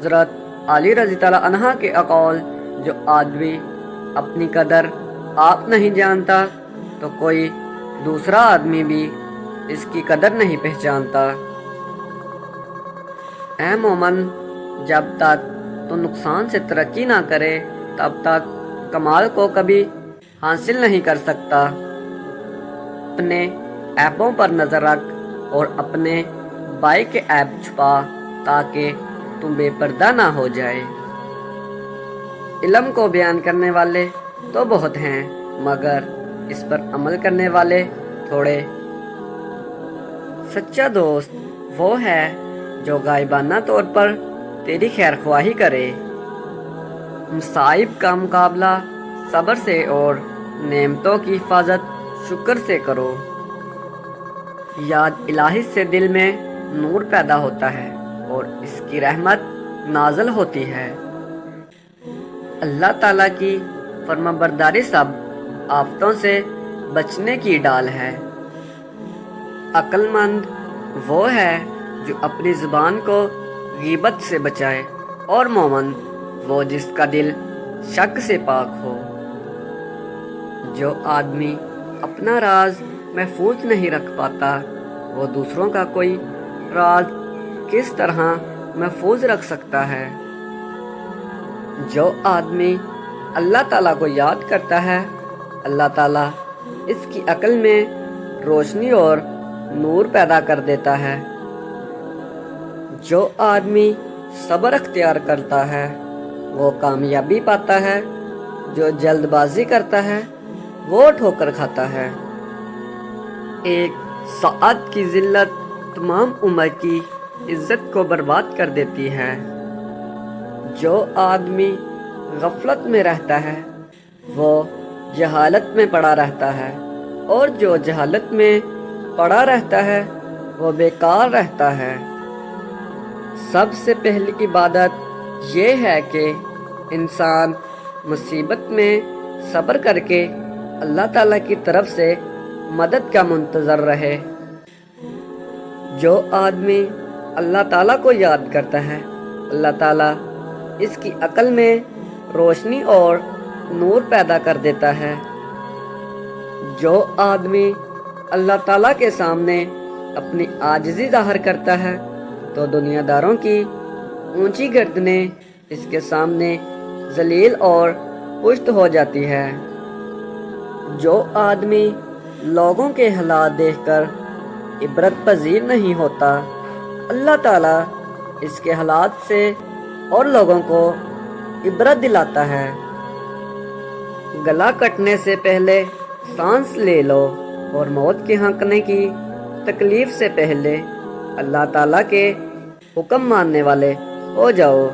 حضرت علی رضی اللہ عنہ کے اقول، جو آدمی اپنی قدر آپ نہیں جانتا تو کوئی دوسرا آدمی بھی اس کی قدر نہیں پہچانتا۔ اے مومن، جب تک تو نقصان سے ترقی نہ کرے تب تک کمال کو کبھی حاصل نہیں کر سکتا۔ اپنے عیبوں پر نظر رکھ اور اپنے بھائی کے عیب چھپا تاکہ تم بے پردہ نہ ہو جائے۔ علم کو بیان کرنے والے تو بہت ہیں مگر اس پر عمل کرنے والے تھوڑے۔ سچا دوست وہ ہے جو غائبانہ طور پر تیری خیر خواہی کرے۔ مصائب کا مقابلہ صبر سے اور نعمتوں کی حفاظت شکر سے کرو۔ یاد الہی سے دل میں نور پیدا ہوتا ہے اور اس کی رحمت نازل ہوتی ہے۔ اللہ تعالیٰ کی فرما برداری سب آفتوں سے بچنے کی ڈال ہے۔ عقل مند وہ ہے جو اپنی زبان کو غیبت سے بچائے، اور مومن وہ جس کا دل شک سے پاک ہو۔ جو آدمی اپنا راز محفوظ نہیں رکھ پاتا وہ دوسروں کا کوئی راز کس طرح محفوظ رکھ سکتا ہے؟ جو آدمی اللہ تعالیٰ کو یاد کرتا ہے، اللہ تعالیٰ اس کی عقل میں روشنی اور نور پیدا کر دیتا ہے۔ جو آدمی صبر اختیار کرتا ہے وہ کامیابی پاتا ہے، جو جلد بازی کرتا ہے وہ ٹھوکر کھاتا ہے۔ ایک ساعت کی ذلت تمام عمر کی عزت کو برباد کر دیتی ہے۔ جو آدمی غفلت میں رہتا ہے وہ جہالت میں پڑا رہتا ہے، اور جو جہالت میں پڑا رہتا ہے وہ بیکار رہتا ہے۔ سب سے پہلی عبادت یہ ہے کہ انسان مصیبت میں صبر کر کے اللہ تعالیٰ کی طرف سے مدد کا منتظر رہے۔ جو آدمی اللہ تعالیٰ کو یاد کرتا ہے، اللہ تعالیٰ اس کی عقل میں روشنی اور نور پیدا کر دیتا ہے۔ جو آدمی اللہ تعالیٰ کے سامنے اپنی عاجزی ظاہر کرتا ہے تو دنیا داروں کی اونچی گردنیں اس کے سامنے ذلیل اور پشت ہو جاتی ہے۔ جو آدمی لوگوں کے حالات دیکھ کر عبرت پذیر نہیں ہوتا، اللہ تعالیٰ اس کے حالات سے اور لوگوں کو عبرت دلاتا ہے۔ گلا کٹنے سے پہلے سانس لے لو اور موت کے ہانکنے کی تکلیف سے پہلے اللہ تعالیٰ کے حکم ماننے والے ہو جاؤ۔